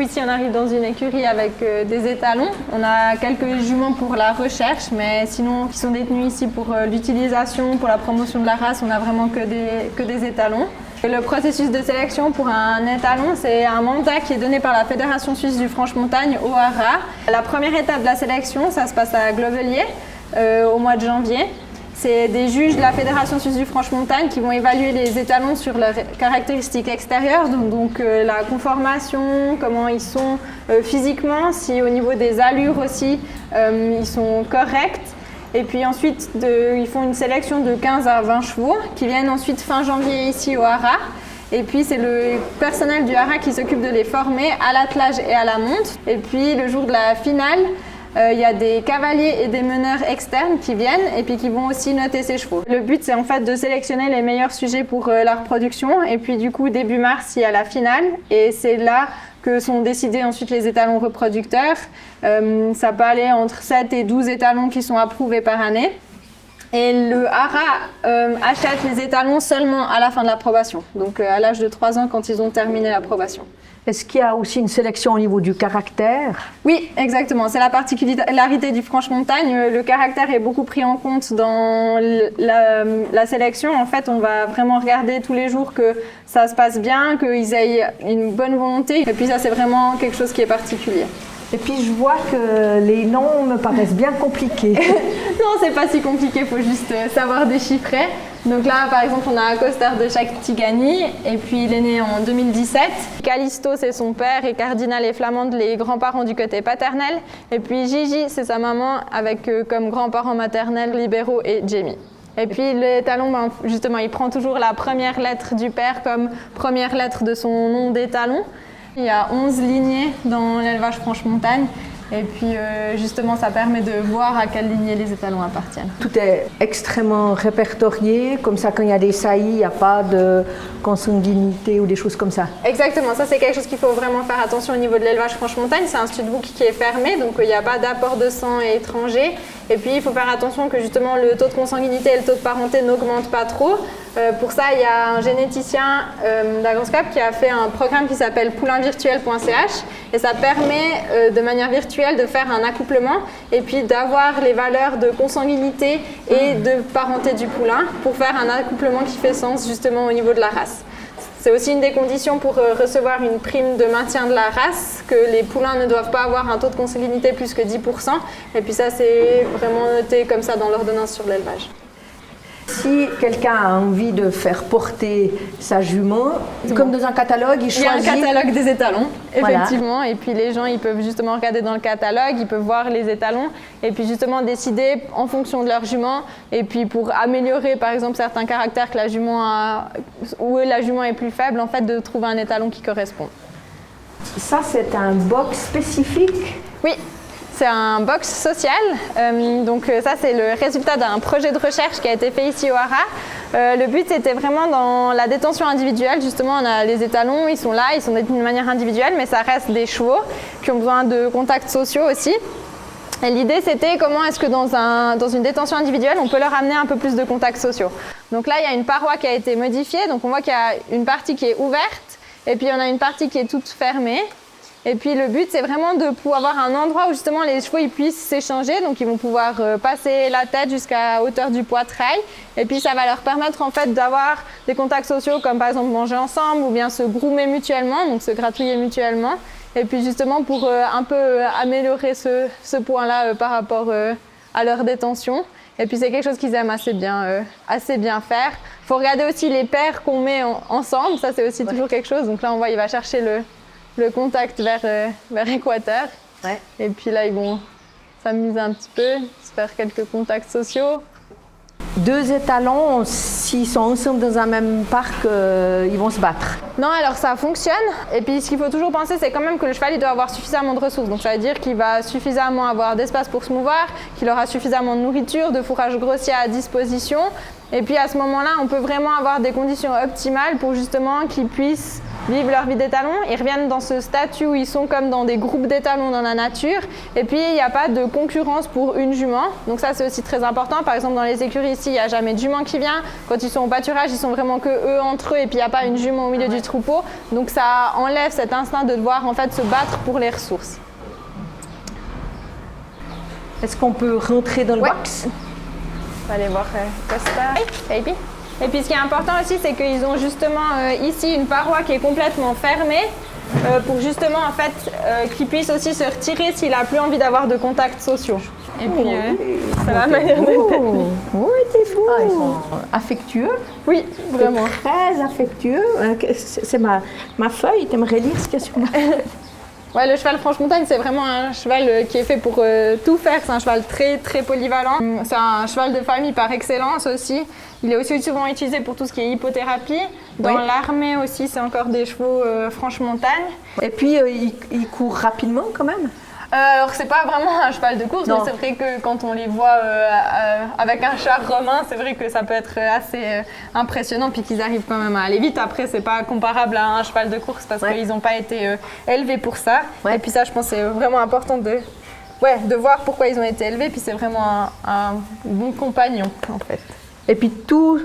ici, on arrive dans une écurie avec des étalons. On a quelques juments pour la recherche, mais sinon, qui sont détenus ici pour l'utilisation, pour la promotion de la race, on n'a vraiment que des étalons. Le processus de sélection pour un étalon, c'est un mandat qui est donné par la Fédération suisse du Franche-Montagne au Haras. La première étape de la sélection, ça se passe à Globelier au mois de janvier. C'est des juges de la Fédération suisse du Franche-Montagne qui vont évaluer les étalons sur leurs caractéristiques extérieures, donc la conformation, comment ils sont physiquement, si au niveau des allures aussi, ils sont corrects. Et puis ensuite, ils font une sélection de 15 à 20 chevaux qui viennent ensuite fin janvier ici au Haras. Et puis c'est le personnel du Haras qui s'occupe de les former à l'attelage et à la monte. Et puis le jour de la finale, il y a des cavaliers et des meneurs externes qui viennent et puis qui vont aussi noter ces chevaux. Le but, c'est en fait de sélectionner les meilleurs sujets pour la reproduction. Et puis du coup, début mars, il y a la finale. Et c'est là que sont décidés ensuite les étalons reproducteurs. Ça peut aller entre 7 et 12 étalons qui sont approuvés par année. Et le Haras achète les étalons seulement à la fin de l'approbation, donc à l'âge de 3 ans quand ils ont terminé l'approbation. Est-ce qu'il y a aussi une sélection au niveau du caractère? Oui, exactement. C'est la particularité du Franche-Montagne. Le caractère est beaucoup pris en compte dans la sélection. En fait, on va vraiment regarder tous les jours que ça se passe bien, qu'ils aient une bonne volonté. Et puis ça, c'est vraiment quelque chose qui est particulier. Et puis je vois que les noms me paraissent bien compliqués. Non, c'est pas si compliqué, il faut juste savoir déchiffrer. Donc là, par exemple, on a Acoster de Chaktigani, et puis il est né en 2017. Callisto, c'est son père, et Cardinal et Flamande, les grands-parents du côté paternel. Et puis Gigi, c'est sa maman, avec comme grands-parents maternels Libero et Jamie. Et puis l'étalon, justement, il prend toujours la première lettre du père comme première lettre de son nom d'étalon. Il y a 11 lignées dans l'élevage Franche-Montagne. Et puis justement, ça permet de voir à quelle lignée les étalons appartiennent. Tout est extrêmement répertorié, comme ça quand il y a des saillies, il n'y a pas de consanguinité ou des choses comme ça. Exactement, ça c'est quelque chose qu'il faut vraiment faire attention au niveau de l'élevage Franche-Montagne. C'est un studbook qui est fermé, donc il n'y a pas d'apport de sang étranger. Et puis il faut faire attention que justement le taux de consanguinité et le taux de parenté n'augmentent pas trop. Pour ça, il y a un généticien d'Agroscope qui a fait un programme qui s'appelle poulinvirtuel.ch et ça permet de manière virtuelle de faire un accouplement et puis d'avoir les valeurs de consanguinité et de parenté du poulain pour faire un accouplement qui fait sens justement au niveau de la race. C'est aussi une des conditions pour recevoir une prime de maintien de la race, que les poulains ne doivent pas avoir un taux de consanguinité plus que 10%. Et puis ça, c'est vraiment noté comme ça dans l'ordonnance sur l'élevage. Si quelqu'un a envie de faire porter sa jument, comme dans un catalogue, il choisit... Il y a un catalogue des étalons, effectivement. Voilà. Et puis les gens, ils peuvent justement regarder dans le catalogue, ils peuvent voir les étalons et puis justement décider en fonction de leur jument. Et puis pour améliorer, par exemple, certains caractères que la jument a, où la jument est plus faible, en fait, de trouver un étalon qui correspond. Ça, c'est un box spécifique? Oui. C'est un box social, donc ça c'est le résultat d'un projet de recherche qui a été fait ici au Haras. Le but c'était vraiment dans la détention individuelle, justement on a les étalons, ils sont là, ils sont détenus de manière individuelle, mais ça reste des chevaux qui ont besoin de contacts sociaux aussi. Et l'idée c'était comment est-ce que dans une détention individuelle on peut leur amener un peu plus de contacts sociaux. Donc là il y a une paroi qui a été modifiée, donc on voit qu'il y a une partie qui est ouverte et puis on a une partie qui est toute fermée. Et puis le but, c'est vraiment de pouvoir avoir un endroit où justement les chevaux ils puissent s'échanger. Donc ils vont pouvoir passer la tête jusqu'à hauteur du poitrail. Et puis ça va leur permettre en fait d'avoir des contacts sociaux comme par exemple manger ensemble ou bien se groomer mutuellement, donc se gratouiller mutuellement. Et puis justement pour un peu améliorer ce point-là par rapport à leur détention. Et puis c'est quelque chose qu'ils aiment assez bien faire. Il faut regarder aussi les paires qu'on met ensemble, ça c'est aussi toujours quelque chose. Donc là on voit il va chercher le contact vers Équateur. Ouais. Et puis là, ils vont s'amuser un petit peu, se faire quelques contacts sociaux. 2 étalons, s'ils sont ensemble dans un même parc, ils vont se battre. Non, alors ça fonctionne. Et puis ce qu'il faut toujours penser, c'est quand même que le cheval il doit avoir suffisamment de ressources. Donc ça veut dire qu'il va suffisamment avoir d'espace pour se mouvoir, qu'il aura suffisamment de nourriture, de fourrage grossier à disposition. Et puis à ce moment-là, on peut vraiment avoir des conditions optimales pour justement qu'il puisse vivent leur vie d'étalon, ils reviennent dans ce statut où ils sont comme dans des groupes d'étalons dans la nature. Et puis il n'y a pas de concurrence pour une jument. Donc ça c'est aussi très important. Par exemple dans les écuries ici, il n'y a jamais de jument qui vient. Quand ils sont au pâturage, ils sont vraiment que eux entre eux et puis il n'y a pas une jument au milieu du troupeau. Donc ça enlève cet instinct de devoir en fait se battre pour les ressources. Est-ce qu'on peut rentrer dans le box? On va aller voir Costa. Baby. Et puis ce qui est important aussi, c'est qu'ils ont justement ici une paroi qui est complètement fermée pour justement en fait qu'ils puissent aussi se retirer s'il n'a plus envie d'avoir de contacts sociaux. Et puis ça va manière de tête. Oui, t'es fou. Ils sont affectueux. Oui, vraiment. Très affectueux. C'est ma feuille, t'aimerais lire ce qu'il y a sur ma feuille? Ouais, le cheval franche-montagne, c'est vraiment un cheval qui est fait pour tout faire. C'est un cheval très très polyvalent. C'est un cheval de famille par excellence aussi. Il est aussi souvent utilisé pour tout ce qui est hippothérapie. Dans l'armée aussi, c'est encore des chevaux franche-montagne. Et puis, il court rapidement quand même? Alors c'est pas vraiment un cheval de course, mais c'est vrai que quand on les voit avec un char romain, c'est vrai que ça peut être assez impressionnant, puis qu'ils arrivent quand même à aller vite. Après c'est pas comparable à un cheval de course parce qu'ils n'ont pas été élevés pour ça. Et puis ça je pense c'est vraiment important de voir pourquoi ils ont été élevés, puis c'est vraiment un bon compagnon en fait. Et puis tous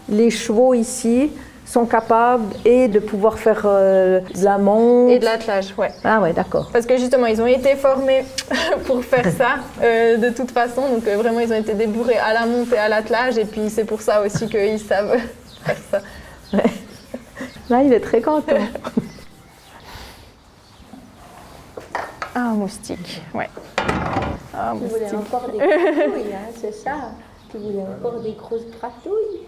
les chevaux ici sont capables et de pouvoir faire de la monte. Et de l'attelage, ouais. Ah ouais, d'accord. Parce que justement, ils ont été formés pour faire ça de toute façon. Donc vraiment, ils ont été débourrés à la monte et à l'attelage. Et puis c'est pour ça aussi qu'ils savent faire ça. Ouais. Là, il est très content. Ah, un moustique, ouais. Ah, tu voulais encore des gratouilles, hein, c'est ça? Tu voulais encore des grosses gratouilles?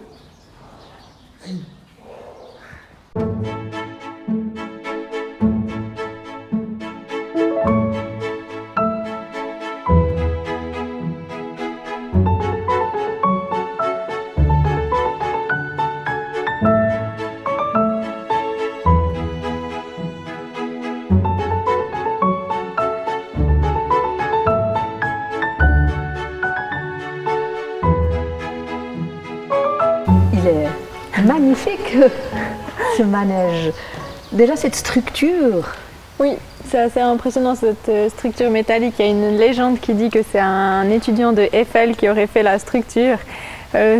Il est magnifique, ce manège. Déjà, cette structure. Oui, c'est assez impressionnant cette structure métallique. Il y a une légende qui dit que c'est un étudiant de Eiffel qui aurait fait la structure.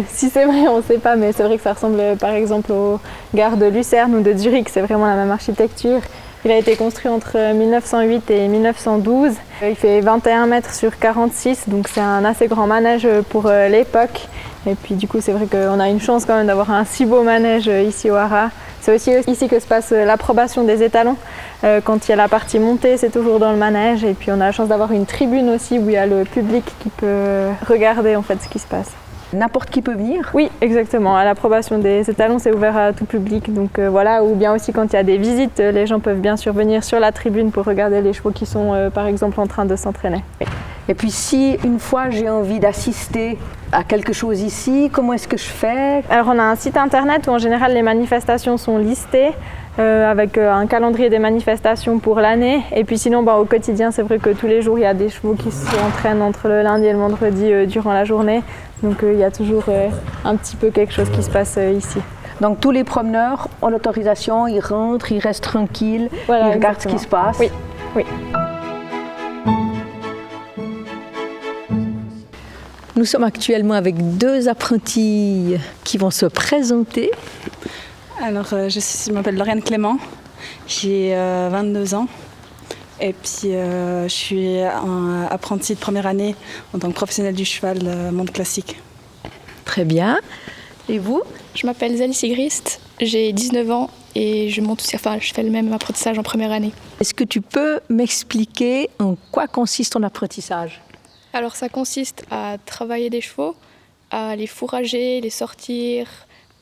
Si c'est vrai, on ne sait pas, mais c'est vrai que ça ressemble par exemple aux gares de Lucerne ou de Zurich. C'est vraiment la même architecture. Il a été construit entre 1908 et 1912. Il fait 21 mètres sur 46, donc c'est un assez grand manège pour l'époque. Et puis du coup, c'est vrai qu'on a une chance quand même d'avoir un si beau manège ici au Haras. C'est aussi ici que se passe l'approbation des étalons. Quand il y a la partie montée, c'est toujours dans le manège. Et puis on a la chance d'avoir une tribune aussi où il y a le public qui peut regarder en fait ce qui se passe. N'importe qui peut venir? Oui, exactement. À l'approbation des étalons, c'est ouvert à tout public. Donc voilà, ou bien aussi quand il y a des visites, les gens peuvent bien sûr venir sur la tribune pour regarder les chevaux qui sont par exemple en train de s'entraîner. Oui. Et puis si une fois j'ai envie d'assister à quelque chose ici, comment est-ce que je fais? Alors on a un site internet où en général les manifestations sont listées avec un calendrier des manifestations pour l'année. Et puis sinon au quotidien c'est vrai que tous les jours il y a des chevaux qui s'entraînent entre le lundi et le vendredi durant la journée. Donc il y a toujours un petit peu quelque chose qui se passe ici. Donc tous les promeneurs ont l'autorisation, ils rentrent, ils restent tranquilles, voilà, ils regardent ce qui se passe. Oui, oui. Nous sommes actuellement avec deux apprentis qui vont se présenter. Alors, je m'appelle Lauriane Clément, j'ai 22 ans et puis je suis apprentie de première année en tant que professionnelle du cheval monde classique. Très bien. Et vous? Je m'appelle Zali Sigrist, j'ai 19 ans et je fais le même apprentissage en première année. Est-ce que tu peux m'expliquer en quoi consiste ton apprentissage? Alors ça consiste à travailler des chevaux, à les fourrager, les sortir,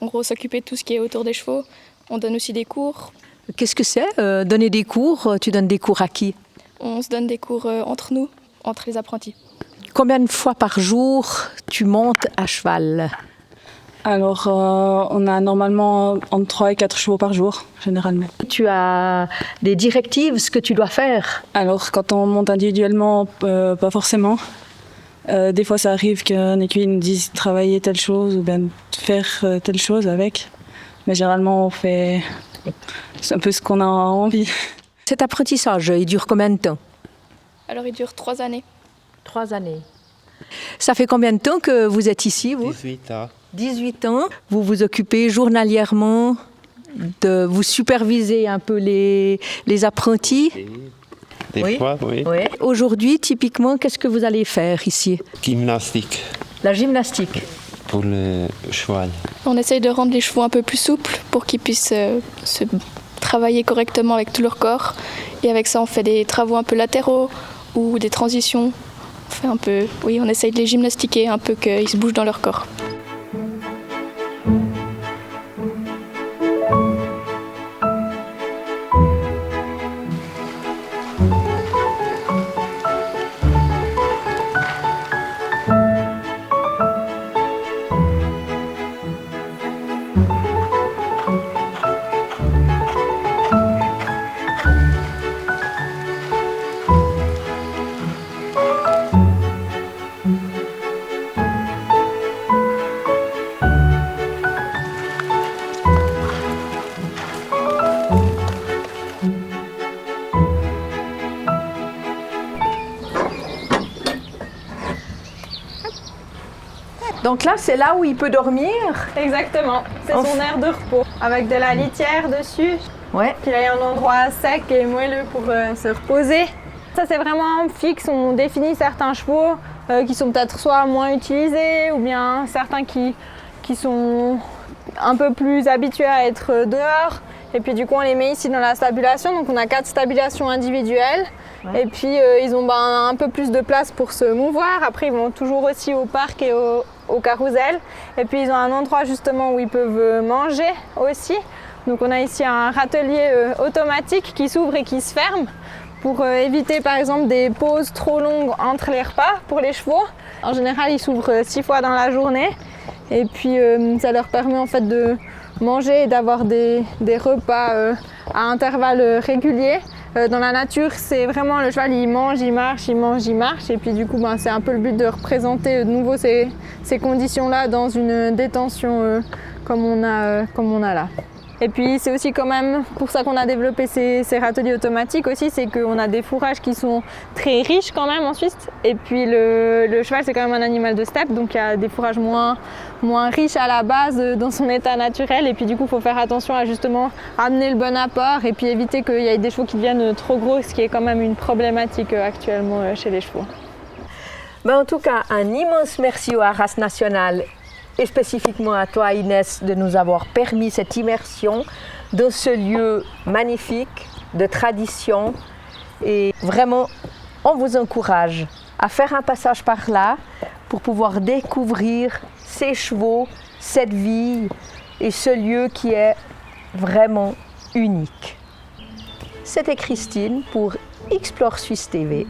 en gros s'occuper de tout ce qui est autour des chevaux. On donne aussi des cours. Qu'est-ce que c'est donner des cours? Tu donnes des cours à qui? On se donne des cours entre nous, entre les apprentis. Combien de fois par jour tu montes à cheval? Alors, on a normalement entre 3 et 4 chevaux par jour, généralement. Tu as des directives, ce que tu dois faire? Alors, quand on monte individuellement, pas forcément. Des fois, ça arrive qu'un écuyer nous dise travailler telle chose ou bien faire telle chose avec. Mais généralement, on fait C'est un peu ce qu'on a envie. Cet apprentissage, il dure combien de temps? Alors il dure 3 années. 3 années. Ça fait combien de temps que vous êtes ici, vous? 18 ans. 18 ans. Vous vous occupez journalièrement vous superviser un peu les apprentis? Des fois, oui. Oui. Aujourd'hui, typiquement, qu'est-ce que vous allez faire ici? Gymnastique La gymnastique. pour le cheval. On essaye de rendre les chevaux un peu plus souples pour qu'ils puissent se travailler correctement avec tout leur corps. Et avec ça, on fait des travaux un peu latéraux ou des transitions. On essaye de les gymnastiquer un peu, qu'ils se bougent dans leur corps. Donc là, c'est là où il peut dormir? Exactement, c'est son aire de repos, avec de la litière dessus. Ouais. Puis là, il y a un endroit sec et moelleux pour se reposer. Ça, c'est vraiment fixe. On définit certains chevaux qui sont peut-être soit moins utilisés ou bien certains qui sont un peu plus habitués à être dehors. Et puis du coup, on les met ici dans la stabulation. Donc on a 4 stabulations individuelles. Ouais. Et puis ils ont un peu plus de place pour se mouvoir. Après, ils vont toujours aussi au parc et au carrousel. Et puis ils ont un endroit justement où ils peuvent manger aussi. Donc on a ici un râtelier automatique qui s'ouvre et qui se ferme pour éviter par exemple des pauses trop longues entre les repas pour les chevaux. En général, il s'ouvre 6 fois dans la journée et puis ça leur permet en fait de manger et d'avoir des repas à intervalles réguliers. Dans la nature, c'est vraiment le cheval, il mange, il marche, il mange, il marche. Et puis du coup, c'est un peu le but de représenter de nouveau ces conditions-là dans une détention comme on a là. Et puis c'est aussi quand même pour ça qu'on a développé ces râteliers automatiques aussi, c'est qu'on a des fourrages qui sont très riches quand même en Suisse. Et puis le cheval, c'est quand même un animal de steppe, donc il y a des fourrages moins riches à la base dans son état naturel. Et puis du coup, il faut faire attention à justement amener le bon apport et puis éviter qu'il y ait des chevaux qui deviennent trop gros, ce qui est quand même une problématique actuellement chez les chevaux. Mais en tout cas, un immense merci au Haras National et spécifiquement à toi, Inès, de nous avoir permis cette immersion dans ce lieu magnifique de tradition. Et vraiment, on vous encourage à faire un passage par là pour pouvoir découvrir ces chevaux, cette vie et ce lieu qui est vraiment unique. C'était Christine pour Explore Suisse TV.